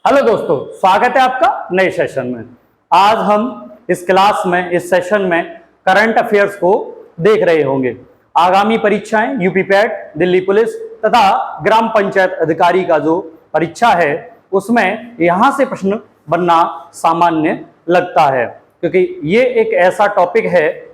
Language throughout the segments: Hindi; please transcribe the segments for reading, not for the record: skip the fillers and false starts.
हेलो दोस्तों, स्वागत है आपका नए सेशन में। आज हम इस क्लास में, इस सेशन में करंट अफेयर्स को देख रहे होंगे। आगामी परीक्षाएं यूपी पैट, दिल्ली पुलिस तथा ग्राम पंचायत अधिकारी का जो परीक्षा है उसमें यहां से प्रश्न बनना सामान्य लगता है, क्योंकि ये एक ऐसा टॉपिक है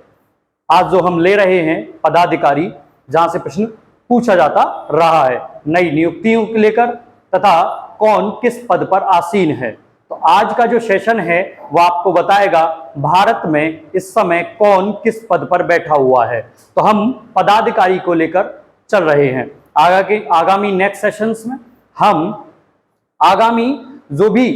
आज जो हम ले रहे हैं पदाधिकारी, जहां से प्रश्न पूछा जाता रहा है नई नियुक्तियों को लेकर तथा कौन किस पद पर आसीन है। तो आज का जो सेशन है वो आपको बताएगा भारत में इस समय कौन किस पद पर बैठा हुआ है। तो हम पदाधिकारी को लेकर चल रहे हैं। आगामी नेक्स्ट सेशंस में हम आगामी जो भी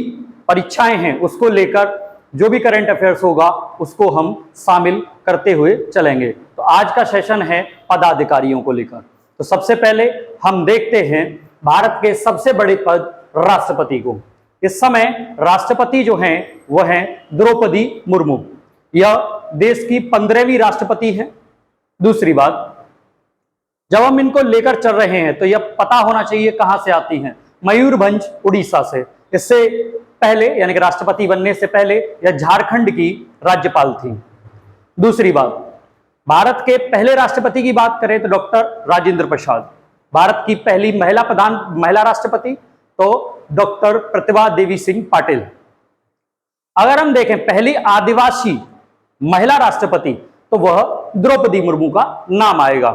परीक्षाएं हैं उसको लेकर जो भी करंट अफेयर्स होगा उसको हम शामिल करते हुए चलेंगे। तो आज का सेशन है पदाधिकारियों को लेकर। तो सबसे पहले हम देखते हैं भारत के सबसे बड़े पद राष्ट्रपति को। इस समय राष्ट्रपति जो हैं वह हैं द्रौपदी मुर्मू। यह देश की 15वीं राष्ट्रपति है। दूसरी बात, जब हम इनको लेकर चल रहे हैं तो यह पता होना चाहिए कहां से आती हैं। मयूरभंज उड़ीसा से। इससे पहले यानी कि राष्ट्रपति बनने से पहले यह झारखंड की राज्यपाल थी। दूसरी बात, भारत के पहले राष्ट्रपति की बात करें तो डॉक्टर राजेंद्र प्रसाद। भारत की पहली महिला राष्ट्रपति तो डॉक्टर प्रतिभा देवी सिंह पाटिल। अगर हम देखें पहली आदिवासी महिला राष्ट्रपति तो वह द्रौपदी मुर्मू का नाम आएगा।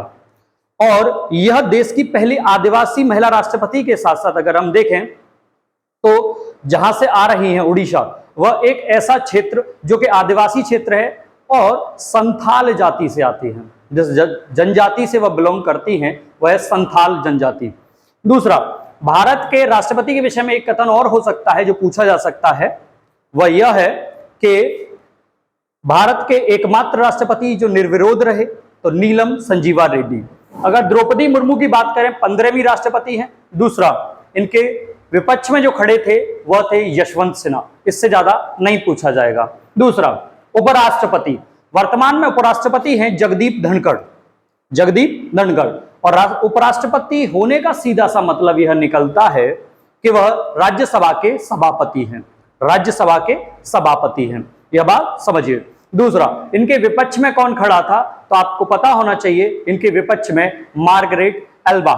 और यह देश की पहली आदिवासी महिला राष्ट्रपति के साथ साथ अगर हम देखें तो जहां से आ रही हैं उड़ीसा, वह एक ऐसा क्षेत्र जो कि आदिवासी क्षेत्र है और संथाल जाति से आती हैं। जिस जनजाति से वह बिलोंग करती हैं वह है संथाल जनजाति। दूसरा, भारत के राष्ट्रपति के विषय में एक कथन और हो सकता है जो पूछा जा सकता है, वह यह है कि भारत के एकमात्र राष्ट्रपति जो निर्विरोध रहे तो नीलम संजीवा रेड्डी। अगर द्रौपदी मुर्मू की बात करें 15वीं राष्ट्रपति हैं। दूसरा, इनके विपक्ष में जो खड़े थे वह थे यशवंत सिन्हा। इससे ज्यादा नहीं पूछा जाएगा। दूसरा, उपराष्ट्रपति, वर्तमान में उपराष्ट्रपति हैं जगदीप धनखड़। और उपराष्ट्रपति होने का सीधा सा मतलब यह निकलता है कि वह राज्यसभा के सभापति हैं। यह बात समझिए। दूसरा, इनके विपक्ष में कौन खड़ा था तो आपको पता होना चाहिए, इनके विपक्ष में मार्गरेट एल्बा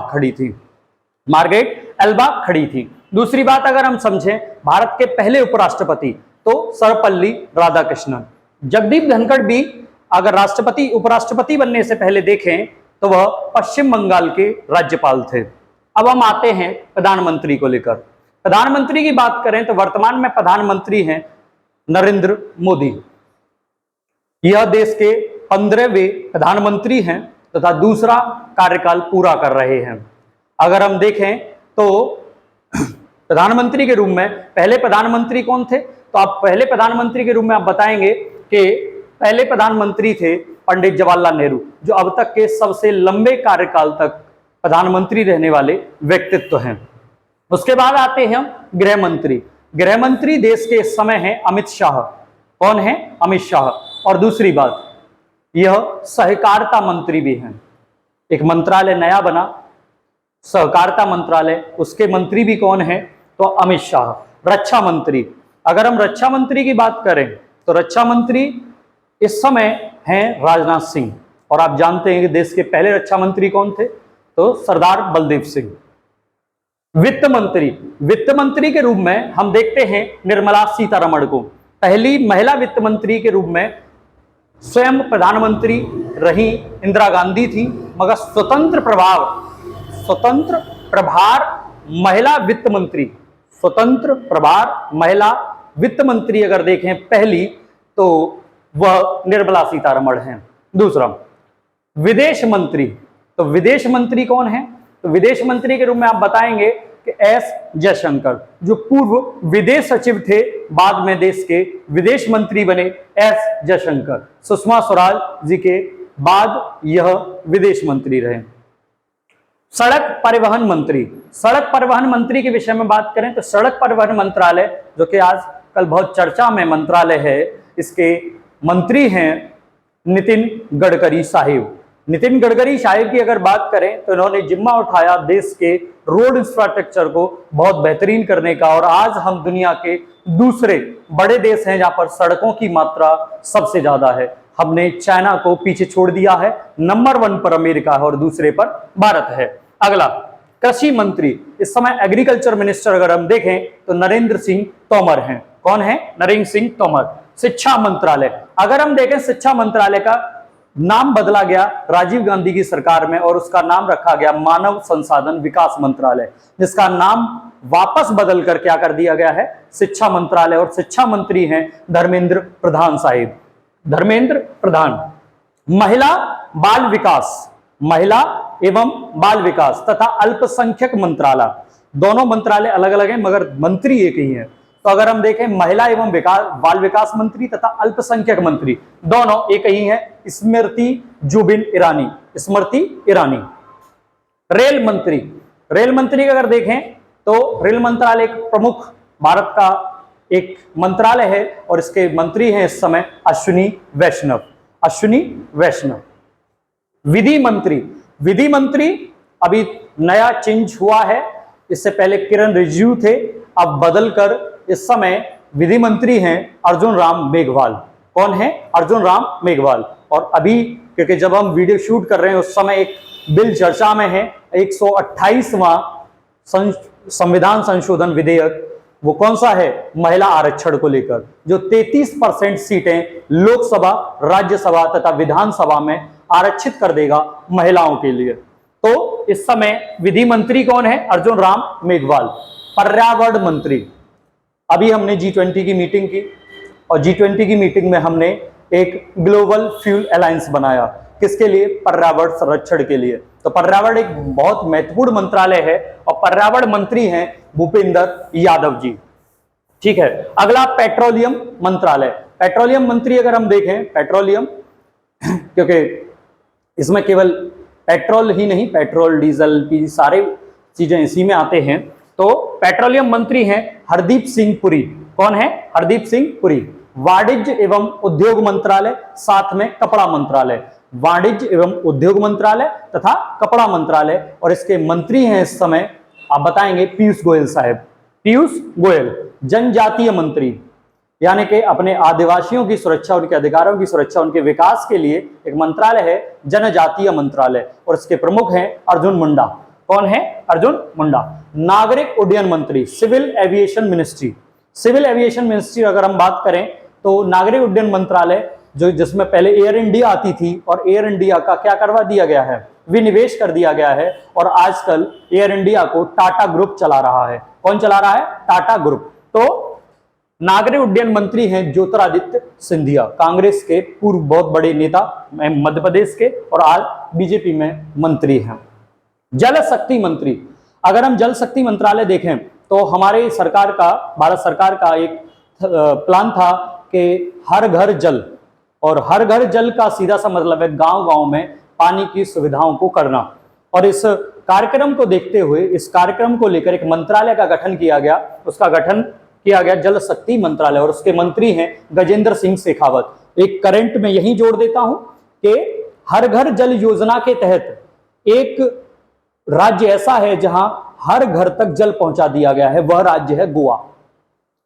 खड़ी थी। दूसरी बात अगर हम समझें, भारत के पहले उपराष्ट्रपति तो सर्वपल्ली राधाकृष्णन। जगदीप धनखड़ भी अगर उपराष्ट्रपति बनने से पहले देखें तो वह पश्चिम बंगाल के राज्यपाल थे। अब हम आते हैं प्रधानमंत्री को लेकर। प्रधानमंत्री की बात करें तो वर्तमान में प्रधानमंत्री हैं नरेंद्र मोदी। यह देश के 15वें प्रधानमंत्री हैं तथा दूसरा कार्यकाल पूरा कर रहे हैं। अगर हम देखें तो प्रधानमंत्री के रूप में पहले प्रधानमंत्री कौन थे तो आप पहले प्रधानमंत्री के रूप में आप बताएंगे कि पहले प्रधानमंत्री थे पंडित जवाहरलाल नेहरू, जो अब तक के सबसे लंबे कार्यकाल तक प्रधानमंत्री रहने वाले व्यक्तित्व हैं। उसके बाद आते हैं हम गृह मंत्री देश के इस समय हैं अमित शाह। कौन है? अमित शाह। और दूसरी बात, यह सहकारिता मंत्री भी हैं। एक मंत्रालय नया बना, सहकारिता मंत्रालय, उसके मंत्री भी कौन है तो अमित शाह। रक्षा मंत्री, अगर हम रक्षा मंत्री की बात करें तो रक्षा मंत्री इस समय हैं राजनाथ सिंह। और आप जानते हैं कि देश के पहले रक्षा मंत्री कौन थे तो सरदार बलदेव सिंह। वित्त मंत्री के रूप में हम देखते हैं निर्मला सीतारमण को। पहली महिला वित्त मंत्री के रूप में स्वयं प्रधानमंत्री रही इंदिरा गांधी थी, मगर स्वतंत्र प्रभार महिला वित्त मंत्री अगर देखें पहली तो वह निर्मला सीतारमण हैं। दूसरा, विदेश मंत्री कौन है तो विदेश मंत्री के रूप में आप बताएंगे कि एस जयशंकर, जो पूर्व विदेश सचिव थे, बाद में देश के विदेश मंत्री बने एस जयशंकर। सुषमा स्वराज जी के बाद यह विदेश मंत्री रहे। सड़क परिवहन मंत्री के विषय में बात करें तो सड़क परिवहन मंत्रालय, जो कि आजकल बहुत चर्चा में मंत्रालय है, इसके मंत्री हैं नितिन गडकरी साहिब। नितिन गडकरी साहिब की अगर बात करें तो इन्होंने जिम्मा उठाया देश के रोड इंफ्रास्ट्रक्चर को बहुत बेहतरीन करने का, और आज हम दुनिया के दूसरे बड़े देश हैं जहां पर सड़कों की मात्रा सबसे ज्यादा है। हमने चाइना को पीछे छोड़ दिया है, नंबर 1 पर अमेरिका है और दूसरे पर भारत है। अगला कृषि मंत्री, इस समय एग्रीकल्चर मिनिस्टर अगर हम देखें तो नरेंद्र सिंह तोमर हैं। कौन है? नरेंद्र सिंह तोमर। शिक्षा मंत्रालय, अगर हम देखें शिक्षा मंत्रालय का नाम बदला गया राजीव गांधी की सरकार में और उसका नाम रखा गया मानव संसाधन विकास मंत्रालय, जिसका नाम वापस बदल कर क्या कर दिया गया है? शिक्षा मंत्रालय। और शिक्षा मंत्री हैं धर्मेंद्र प्रधान साहिब, धर्मेंद्र प्रधान। महिला बाल विकास, महिला एवं बाल विकास तथा अल्पसंख्यक मंत्रालय, दोनों मंत्रालय अलग अलग हैं मगर मंत्री एक ही है। तो अगर हम देखें महिला एवं बाल विकास मंत्री तथा अल्पसंख्यक मंत्री दोनों एक ही हैं, स्मृति जुबिन ईरानी, स्मृति ईरानी। रेल मंत्री, रेल मंत्री अगर देखें तो रेल मंत्रालय एक प्रमुख भारत का एक मंत्रालय है और इसके मंत्री हैं इस समय अश्विनी वैष्णव, अश्विनी वैष्णव। विधि मंत्री, विधि मंत्री अभी नया चेंज हुआ है, इससे पहले किरण रिजिजू थे, अब बदलकर इस समय विधि मंत्री हैं अर्जुन राम मेघवाल। कौन है? अर्जुन राम मेघवाल। और अभी क्योंकि जब हम वीडियो शूट कर रहे हैं उस समय एक बिल चर्चा में है, 128वां संविधान संशोधन विधेयक, वो कौन सा है? महिला आरक्षण को लेकर, जो 33% सीटें लोकसभा, राज्यसभा तथा विधानसभा में आरक्षित कर देगा महिलाओं के लिए। तो इस समय विधि मंत्री कौन है? अर्जुन राम मेघवाल। पर्यावरण मंत्री, अभी हमने G20 की मीटिंग की और G20 की मीटिंग में हमने एक ग्लोबल फ्यूल अलायंस बनाया, किसके लिए? पर्यावरण संरक्षण के लिए। तो पर्यावरण एक बहुत महत्वपूर्ण मंत्रालय है और पर्यावरण मंत्री हैं भूपेंद्र यादव जी। ठीक है, अगला पेट्रोलियम मंत्रालय। पेट्रोलियम मंत्री अगर हम देखें, पेट्रोलियम क्योंकि इसमें केवल पेट्रोल ही नहीं, पेट्रोल डीजल की सारे चीजें इसी में आते हैं। तो पेट्रोलियम मंत्री हैं हरदीप सिंह पुरी। कौन है? हरदीप सिंह पुरी। वाणिज्य एवं उद्योग मंत्रालय, साथ में कपड़ा मंत्रालय, वाणिज्य एवं उद्योग मंत्रालय तथा कपड़ा मंत्रालय, और इसके मंत्री हैं इस समय, आप बताएंगे, पीयूष गोयल साहब, पीयूष गोयल। जनजातीय मंत्री, यानी कि अपने आदिवासियों की सुरक्षा, उनके अधिकारों की सुरक्षा, उनके विकास के लिए एक मंत्रालय है जनजातीय मंत्रालय और इसके प्रमुख हैं अर्जुन मुंडा। कौन है? अर्जुन मुंडा। नागरिक उड्डयन मंत्री, civil aviation ministry, civil aviation ministry अगर हम बात करें तो नागरिक उड्डयन मंत्रालय जो जिसमें पहले एयर इंडिया आती थी और एयर इंडिया का क्या करवा दिया गया है? विनिवेश कर दिया गया है और आजकल एयर इंडिया को टाटा ग्रुप चला रहा है। कौन चला रहा है? टाटा ग्रुप। तो नागरिक उड्डयन मंत्री हैं ज्योतिरादित्य सिंधिया, कांग्रेस के पूर्व बहुत बड़े नेता मध्य प्रदेश के और आज बीजेपी में मंत्री हैं। जल शक्ति मंत्री, अगर हम जल शक्ति मंत्रालय देखें तो हमारे सरकार का, भारत सरकार का एक प्लान था कि हर घर जल, और हर घर जल का सीधा सा मतलब है गांव-गांव में पानी की सुविधाओं को करना। और इस कार्यक्रम को देखते हुए, इस कार्यक्रम को लेकर एक मंत्रालय का गठन किया गया, उसका गठन किया गया जल शक्ति मंत्रालय और उसके मंत्री हैं गजेंद्र सिंह शेखावत। एक करंट में यही जोड़ देता हूं कि हर घर जल योजना के तहत एक राज्य ऐसा है जहां हर घर तक जल पहुंचा दिया गया है, वह राज्य है गोवा।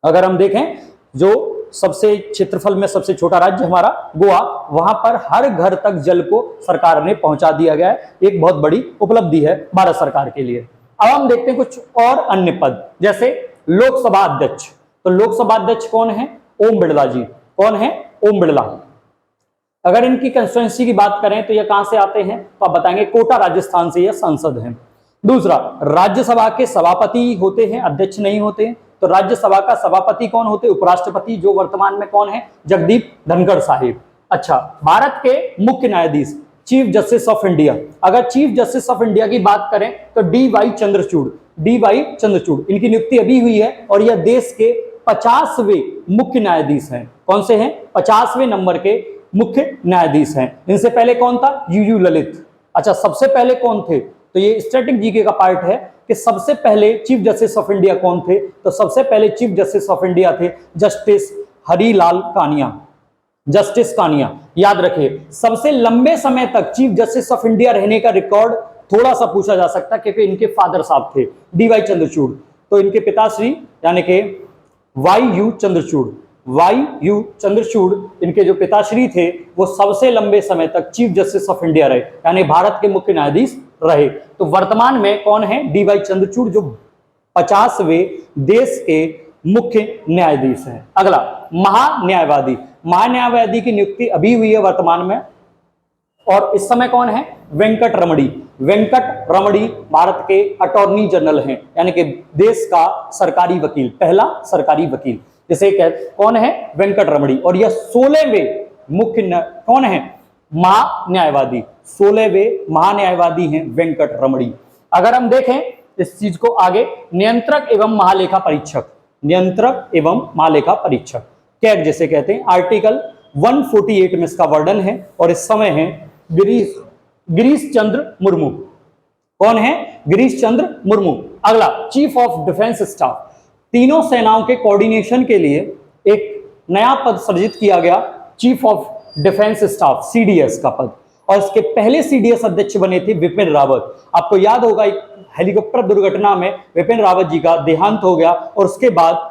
अगर हम देखें जो सबसे क्षेत्रफल में सबसे छोटा राज्य हमारा गोवा, वहां पर हर घर तक जल को सरकार ने पहुंचा दिया गया है। एक बहुत बड़ी उपलब्धि है भारत सरकार के लिए। अब हम देखते हैं कुछ और अन्य पद, जैसे लोकसभा अध्यक्ष। तो लोकसभा अध्यक्ष कौन है? ओम बिड़ला जी। कौन है? ओम बिड़ला। अगर इनकी कंस्टिट्यूएंसी की बात करें तो ये कहां से आते हैं? तो आप बताएंगे कोटा राजस्थान से ये सांसद हैं। दूसरा, राज्यसभा के सभापति होते हैं, अध्यक्ष नहीं होते हैं। तो राज्यसभा का सभापति कौन होते? उपराष्ट्रपति, जो वर्तमान में कौन है? जगदीप धनखड़ साहिब। अच्छा, भारत के मुख्य न्यायाधीश, चीफ जस्टिस ऑफ इंडिया। अगर चीफ जस्टिस ऑफ इंडिया की बात करें तो डी.वाई. चंद्रचूड़, डी.वाई. चंद्रचूड़, इनकी नियुक्ति अभी हुई है और यह देश के 50वें मुख्य न्यायाधीश हैं। कौन से हैं? 50वें नंबर के मुख्य न्यायाधीश हैं। इनसे पहले कौन था? यू ललित। अच्छा, सबसे पहले कौन थे? तो ये स्टैटिक जीके का पार्ट है कि सबसे पहले चीफ जस्टिस ऑफ इंडिया कौन थे? तो सबसे पहले चीफ जस्टिस ऑफ इंडिया थे जस्टिस हरिलाल कानिया। जस्टिस कानिया। याद रखिए, सबसे लंबे समय तक चीफ जस्टिस ऑफ इंडिया रहने का रिकॉर्ड थोड़ा सा पूछा जा सकता है, क्योंकि इनके फादर साहब थे डीवाई चंद्रचूड़, तो इनके पिताश्री यानी कि वाई यू चंद्रचूड़ इनके जो पिताश्री थे वो सबसे लंबे समय तक चीफ जस्टिस ऑफ इंडिया रहे, यानी भारत के मुख्य न्यायाधीश रहे। तो वर्तमान में कौन है? डीवाई चंद्रचूड़, जो 50वें देश के मुख्य न्यायाधीश हैं। अगला, महान्यायवादी। महान्यायवादी की नियुक्ति अभी हुई है वर्तमान में, और इस समय कौन है? वेंकट रमणी। वेंकट रमणी भारत के अटॉर्नी जनरल हैं, यानी कि देश का सरकारी वकील, पहला सरकारी वकील जिसे कौन है? वेंकट रमणी। और यह 16वें मुख्य कौन है? महान्यायवादी। 16वें महान्यायवादी हैं वेंकट रमणी। अगर हम देखें इस चीज को आगे, नियंत्रक एवं महालेखा परीक्षक, नियंत्रक एवं महालेखा परीक्षक, कैग जिसे कहते हैं, आर्टिकल 148 में इसका वर्णन है, और इस समय है गिरीश चंद्र मुर्मू। कौन है? गिरीश चंद्र मुर्मू। अगला, चीफ ऑफ डिफेंस स्टाफ। तीनों सेनाओं के कोऑर्डिनेशन के लिए एक नया पद सृजित किया गया, chief of defence staff, CDS का पद, और इसके पहले सीडीएस अध्यक्ष बने थे विपिन रावत। आपको याद होगा एक हेलीकॉप्टर दुर्घटना में विपिन रावत जी का देहांत हो गया, और उसके बाद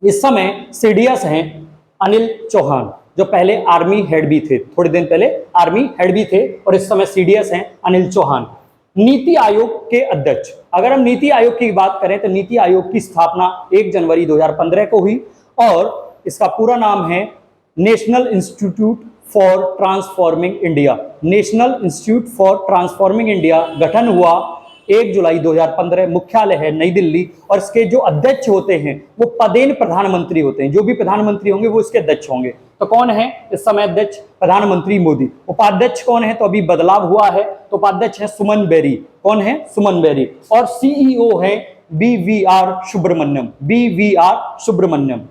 इस समय सीडीएस हैं अनिल चौहान, जो पहले आर्मी हेड भी थे, थोड़े दिन पहले आर्मी हेड भी थे, और इस समय सीडीएस हैं अनिल चौहान। नीति आयोग के अध्यक्ष। अगर हम नीति आयोग की बात करें तो नीति आयोग की स्थापना 1 जनवरी 2015 को हुई, और इसका पूरा नाम है national institute for transforming India. National institute for transforming India गठन हुआ 1 जुलाई 2015, मुख्यालय है नई दिल्ली, और इसके जो अध्यक्ष होते हैं वो पदेन प्रधानमंत्री होते हैं, जो भी प्रधानमंत्री होंगे वो इसके अध्यक्ष होंगे। तो कौन है इस समय अध्यक्ष? प्रधानमंत्री मोदी। उपाध्यक्ष कौन है? तो अभी बदलाव हुआ है, तो उपाध्यक्ष है सुमन बेरी। कौन है? सुमन बेरी। और सीईओ है बीवीआर सुब्रमण्यम।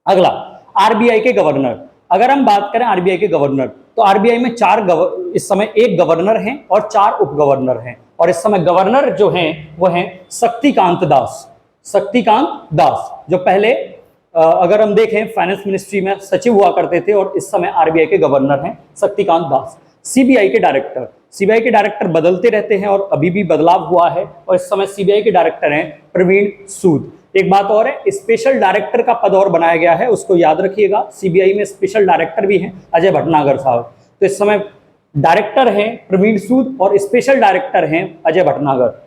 अगला, आरबीआई के गवर्नर। अगर हम बात करें आरबीआई के गवर्नर, तो आरबीआई में इस समय एक गवर्नर हैं और 4 उप गवर्नर हैं, और इस समय गवर्नर जो हैं वो हैं शक्तिकांत दास, जो पहले अगर हम देखें फाइनेंस मिनिस्ट्री में सचिव हुआ करते थे, और इस समय आरबीआई के गवर्नर हैं शक्तिकांत दास। सीबीआई के डायरेक्टर बदलते रहते हैं, और अभी भी बदलाव हुआ है, और इस समय सीबीआई के डायरेक्टर हैं प्रवीण सूद। एक बात और है, स्पेशल डायरेक्टर का पद और बनाया गया है, उसको याद रखिएगा। सीबीआई में स्पेशल डायरेक्टर भी हैं अजय भटनागर साहब। तो इस समय डायरेक्टर हैं प्रवीण सूद और स्पेशल डायरेक्टर हैं अजय भटनागर।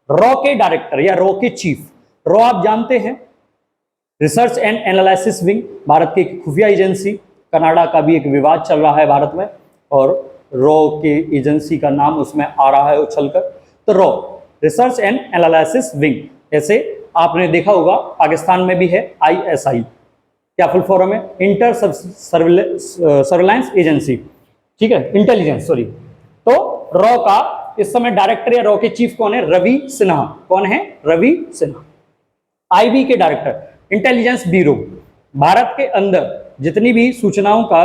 रॉ के डायरेक्टर या रॉ के चीफ। रॉ आप जानते हैं, research and analysis wing, Bharat की खुफिया एजेंसी। कनाडा का भी एक विवाद चल रहा है भारत में, और रॉ के एजेंसी का नाम उसमें आ रहा है उछलकर। तो raw, research and analysis wing. ऐसे आपने देखा होगा पाकिस्तान में भी है ISI, क्या फुल फॉर्म है? इंटर सर्विलांस एजेंसी, ठीक है, इंटेलिजेंस, सॉरी। तो रॉ का इस समय डायरेक्टर या रॉ के चीफ कौन है? रवि सिन्हा। कौन है? रवि सिन्हा। IB के डायरेक्टर, इंटेलिजेंस ब्यूरो, भारत के अंदर जितनी भी सूचनाओं का,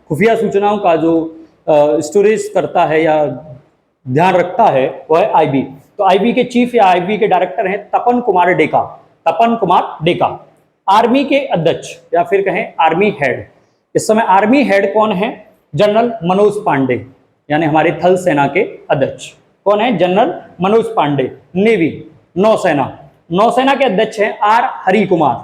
खुफिया सूचनाओं का जो स्टोरेज करता है या ध्यान रखता है वो है IB। तो IB के चीफ या IB के डायरेक्टर हैं तपन कुमार डेका। आर्मी के अध्यक्ष या फिर कहें आर्मी हेड, इस समय आर्मी हेड कौन है? जनरल मनोज पांडे, यानी हमारे थल सेना के अध्यक्ष। कौन है? जनरल मनोज पांडे। नेवी, नौसेना के अध्यक्ष हैं R हरि कुमार।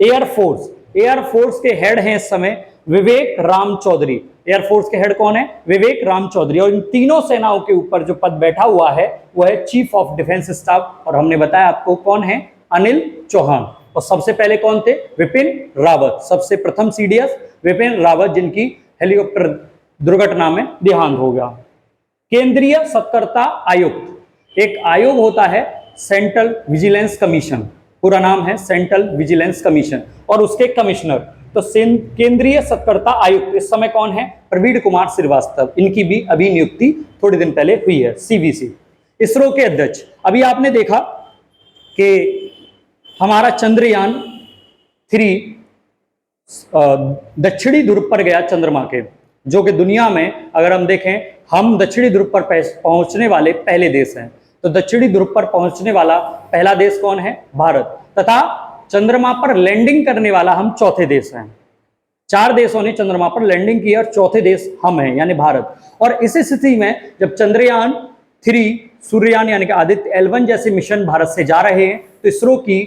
एयरफोर्स के हेड हैं इस समय विवेक राम चौधरी। एयरफोर्स के हेड कौन है? विवेक राम चौधरी। और इन तीनों सेनाओं के ऊपर जो पद बैठा हुआ है वो है चीफ ऑफ डिफेंस स्टाफ, और हमने बताया आपको कौन है? अनिल चौहान। और सबसे पहले कौन थे? विपिन रावत। सबसे प्रथम सीडीएस विपिन रावत, जिनकी हेलीकॉप्टर दुर्घटना में देहांत हो गया। केंद्रीय सतर्कता आयुक्त, एक आयोग होता है सेंट्रल विजिलेंस कमीशन, पूरा नाम है सेंट्रल विजिलेंस कमीशन, और उसके कमिश्नर। तो केंद्रीय सतर्कता आयुक्त इस समय कौन है? प्रवीण कुमार श्रीवास्तव। इनकी भी अभी नियुक्ति थोड़ी दिन पहले हुई है। CVC, इसरो के अध्यक्ष। अभी आपने देखा कि हमारा चंद्रयान 3 दक्षिणी ध्रुव पर गया चंद्रमा के, जो कि दुनिया में अगर हम देखें, हम दक्षिणी ध्रुव पर पहुंचने वाले पहले देश हैं। तो दक्षिणी ध्रुव पर पहुंचने वाला पहला देश कौन है? भारत। तथा चंद्रमा पर लैंडिंग करने वाला हम चौथे देश हैं। 4 देशों ने चंद्रमा पर लैंडिंग की और चौथे देश हम हैं यानी भारत। और इस स्थिति में जब चंद्रयान 3, सूर्ययान यानी कि आदित्य L1 जैसे मिशन भारत से जा रहे हैं तो इसरो की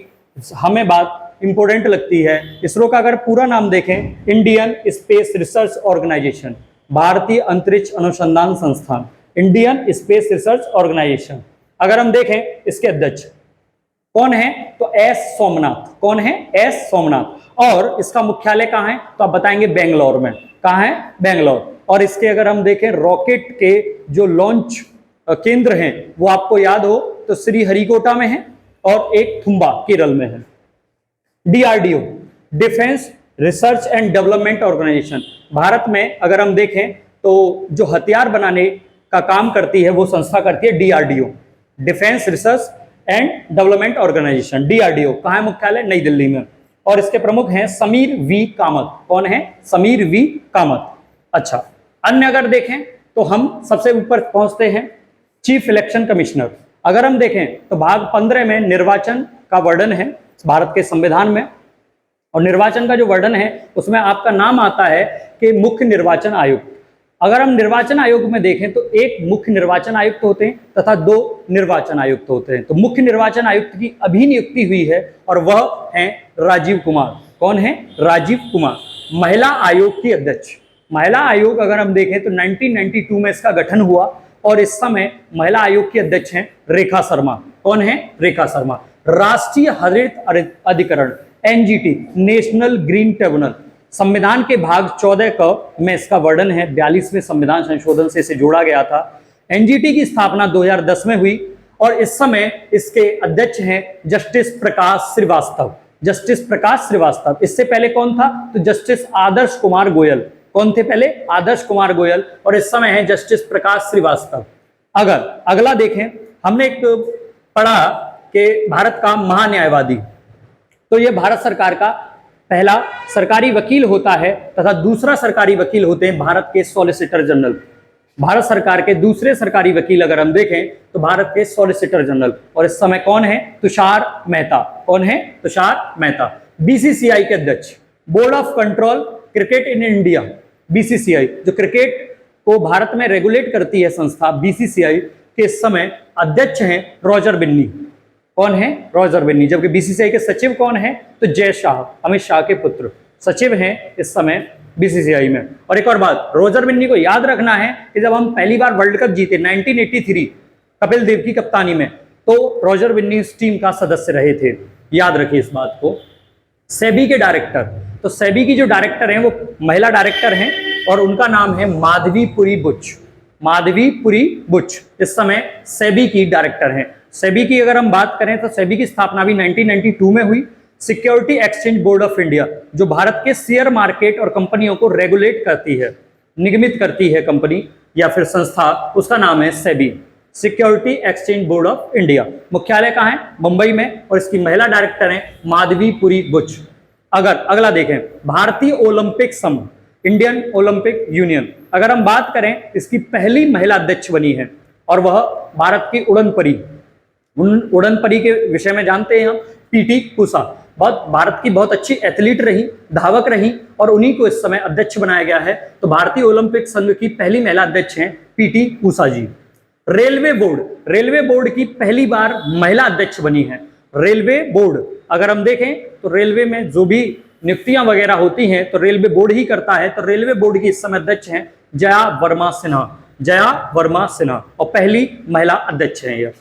हमें बात इंपॉर्टेंट लगती है। इसरो का अगर पूरा नाम देखें, इंडियन स्पेस रिसर्च ऑर्गेनाइजेशन, भारतीय अंतरिक्ष अनुसंधान संस्थान, इंडियन स्पेस रिसर्च ऑर्गेनाइजेशन। अगर हम देखें इसके अध्यक्ष कौन है तो एस सोमनाथ। कौन है? एस सोमनाथ। और इसका मुख्यालय कहाँ है तो आप बताएंगे बेंगलोर में। कहाँ है? बेंगलोर। और इसके अगर हम देखें रॉकेट के जो लॉन्च केंद्र हैं वो आपको याद हो तो श्रीहरिकोटा में है और एक थुम्बा केरल में है। DRDO, defence research and development organisation, Bharat में अगर हम देखें तो जो हथियार बनाने का काम करती है वो संस्था करती है DRDO, defence research and development organisation. DRDO कहाँ है मुख्यालय? नई दिल्ली में। और इसके प्रमुख हैं समीर वी कामत। कौन है? समीर वी कामत। अच्छा, अन्य अगर देखें तो हम सबसे ऊपर पहुंचते हैं चीफ इलेक्शन कमिश्नर। अगर हम देखें तो भाग 15 में निर्वाचन का वर्णन है भारत के संविधान में, और निर्वाचन का जो वर्णन है उसमें आपका नाम आता है कि मुख्य निर्वाचन आयुक्त। अगर हम निर्वाचन आयोग में देखें तो एक मुख्य निर्वाचन आयुक्त होते हैं तथा 2 निर्वाचन आयुक्त होते हैं। तो मुख्य निर्वाचन आयुक्त की अभी नियुक्ति हुई है और वह हैं राजीव कुमार। कौन है? राजीव कुमार। महिला आयोग की अध्यक्ष, महिला आयोग अगर हम देखें तो 1992 में इसका गठन हुआ और इस समय महिला आयोग की अध्यक्ष हैं रेखा शर्मा। कौन है? रेखा शर्मा। राष्ट्रीय हरित अधिकरण एनजीटी, नेशनल ग्रीन ट्रिब्यूनल, संविधान के भाग 14 क में इसका वर्णन है। 42वें संविधान संशोधन से इसे जोड़ा गया था। एनजीटी की स्थापना 2010 में हुई और इस समय इसके अध्यक्ष हैं जस्टिस प्रकाश श्रीवास्तव। जस्टिस प्रकाश श्रीवास्तव। इससे पहले कौन था तो जस्टिस आदर्श कुमार गोयल। कौन थे पहले? आदर्श कुमार गोयल। और इस समय है जस्टिस प्रकाश श्रीवास्तव। अगर अगला देखें, हमने एक पढ़ा कि भारत का महान्यायवादी, तो ये भारत सरकार का पहला सरकारी वकील होता है तथा दूसरा सरकारी वकील होते हैं भारत के सॉलिसिटर जनरल। भारत सरकार के दूसरे सरकारी वकील अगर हम देखें तो भारत के सॉलिसिटर जनरल। और इस समय कौन है? तुषार मेहता। कौन है? तुषार मेहता। बीसीसीआई के अध्यक्ष, board of control cricket in India, BCCI जो क्रिकेट को भारत में रेगुलेट करती है संस्था बीसीसीआई के इस समय अध्यक्ष हैं रॉजर बिन्नी। कौन है? रॉजर बिन्नी। जबकि बीसीसीआई के सचिव कौन है तो जय शाह, अमित शाह के पुत्र सचिव हैं इस समय बीसीसीआई में। और एक और बात, रॉजर बिन्नी को याद रखना है कि जब हम पहली बार वर्ल्ड कप जीते 1983 कपिल देव की कप्तानी में, तो रॉजर बिन्नी इस टीम का सदस्य रहे थे। याद रखिए इस बात को। सेबी के डायरेक्टर, तो सेबी की जो डायरेक्टर हैं वो महिला डायरेक्टर हैं और उनका नाम है माधवीपुरी बुच। माधवीपुरी बुच इस समय सेबी की डायरेक्टर हैं। सेबी की अगर हम बात करें तो सेबी की स्थापना भी 1992 में हुई। Security exchange board of India जो भारत के शेयर मार्केट और कंपनियों को रेगुलेट करती है, निगमित करती है कंपनी या फिर संस्था, उसका नाम है SEBI, security exchange board of India. मुख्यालय कहाँ है? मुंबई में। और इसकी महिला डायरेक्टर हैं माधवीपुरी बुच। अगर अगला देखें, भारतीय ओलंपिक संघ, इंडियन ओलंपिक यूनियन, अगर हम बात करें इसकी पहली महिला अध्यक्ष बनी है और वह भारत की उड़न परी के विषय में जानते हैं हम, पीटी उषा। बहुत भारत की बहुत अच्छी एथलीट रही, धावक रही और उन्हीं को इस समय अध्यक्ष बनाया गया है। तो भारतीय ओलंपिक संघ की पहली महिला अध्यक्ष हैं पीटी उषा जी। रेलवे बोर्ड की पहली बार महिला अध्यक्ष बनी है। रेलवे बोर्ड अगर हम देखें तो रेलवे में जो भी नियुक्तियां वगैरह होती हैं तो रेलवे बोर्ड ही करता है। तो रेलवे बोर्ड की इस समय अध्यक्ष हैं जया वर्मा सिन्हा। जया वर्मा सिन्हा और पहली महिला अध्यक्ष हैं यह।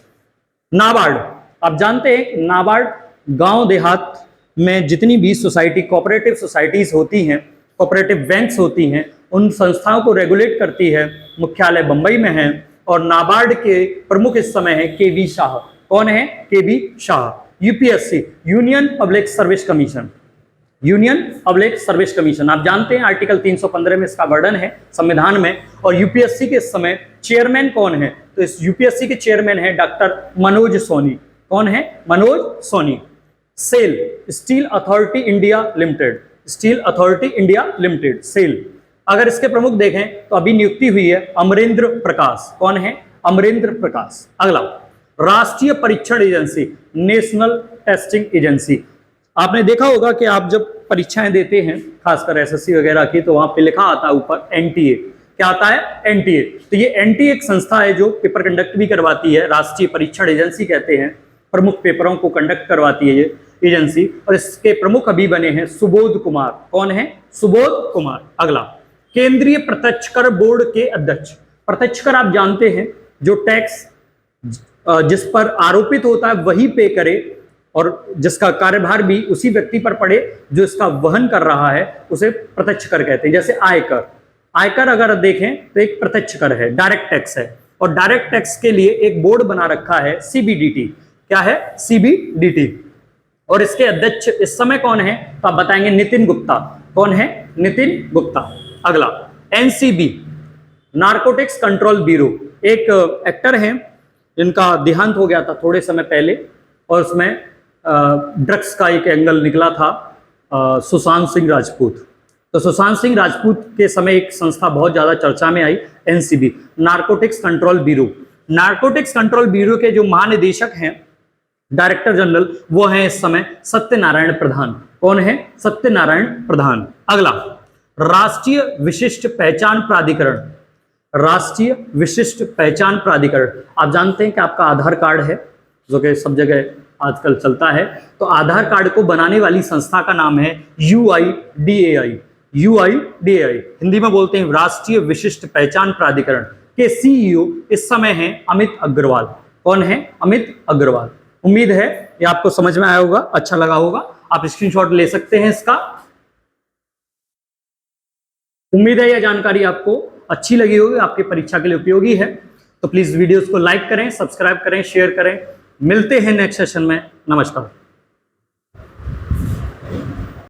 नाबार्ड, आप जानते हैं नाबार्ड गांव देहात में जितनी भी सोसाइटी, कोऑपरेटिव सोसाइटीज होती हैं, कोऑपरेटिव बैंक्स होती हैं, उन संस्थाओं को रेगुलेट करती है। मुख्यालय बंबई में है और नाबार्ड के प्रमुख इस समय है केवी शाह। कौन है? KV Shah. UPSC, union public service commission, union public service commission आप जानते हैं आर्टिकल 315 में इसका वर्णन है संविधान में। और यूपीएससी के इस समय चेयरमैन कौन है तो इस यूपीएससी के चेयरमैन है डॉक्टर मनोज सोनी। कौन है? Manoj Soni. SAIL, steel authority India limited, steel authority India limited, SAIL. अगर इसके प्रमुख देखें तो अभी नियुक्ति हुई है अमरेंद्र प्रकाश। कौन है? अमरेंद्र प्रकाश। अगला, राष्ट्रीय परीक्षण एजेंसी, नेशनल टेस्टिंग एजेंसी। आपने देखा होगा कि आप जब परीक्षाएं देते हैं खासकर एसएससी वगैरह की, तो वहां पे लिखा आता है ऊपर एनटीए। क्या आता है? एनटीए। तो ये एनटीए एक संस्था है जो पेपर कंडक्ट भी करवाती है, राष्ट्रीय परीक्षण एजेंसी कहते हैं, प्रमुख पेपरों को कंडक्ट करवाती है ये एजेंसी, और इसके प्रमुख अभी बने हैं सुबोध कुमार। कौन है? सुबोध कुमार। अगला, केंद्रीय प्रत्यक्ष कर बोर्ड के अध्यक्ष। प्रत्यक्ष कर आप जानते हैं, जो टैक्स जिस पर आरोपित होता है वही पे करे, और जिसका कार्यभार भी उसी व्यक्ति पर पड़े जो इसका वहन कर रहा है, उसे प्रत्यक्ष कर कहते हैं। जैसे आयकर, आयकर अगर देखें तो एक प्रत्यक्ष कर है, डायरेक्ट टैक्स है, और डायरेक्ट टैक्स के लिए एक बोर्ड बना रखा है सीबीडीटी। क्या है? सीबीडीटी। और इसके अध्यक्ष इस समय कौन है? तो आप बताएंगे नितिन गुप्ता। कौन है? नितिन गुप्ता। अगला, एनसीबी, नारकोटिक्स कंट्रोल ब्यूरो। एक एक्टर हैं जिनका देहांत हो गया था थोड़े समय पहले, और उसमें ड्रग्स का एक एंगल निकला था, सुशांत सिंह राजपूत। तो सुशांत सिंह राजपूत के समय एक संस्था बहुत ज्यादा चर्चा में आई, NCB, narcotics control bureau. Narcotics control bureau के जो महानिदेशक हैं, डायरेक्टर जनरल, वो हैं इस समय सत्यनारायण प्रधान। कौन है? सत्यनारायण प्रधान। अगला, राष्ट्रीय विशिष्ट पहचान प्राधिकरण। राष्ट्रीय विशिष्ट पहचान प्राधिकरण, आप जानते हैं कि आपका आधार कार्ड है, जो कि सब जगह आजकल चलता है, तो आधार कार्ड को बनाने वाली संस्था का नाम है UIDAI। UIDAI हिंदी में बोलते हैं राष्ट्रीय विशिष्ट पहचान प्राधिकरण के सीईओ इस समय हैं अमित अग्रवाल। कौन है? अमित अग्रवाल। उम्मीद है ये आपको समझ में आया होगा, अच्छा लगा होगा, आप स्क्रीनशॉट ले सकते हैं इसका। उम्मीद है यह जानकारी आपको अच्छी लगी होगी, आपकी परीक्षा के लिए उपयोगी है। तो प्लीज वीडियोस को लाइक करें, सब्सक्राइब करें, शेयर करें। मिलते हैं नेक्स्ट सेशन में। नमस्कार।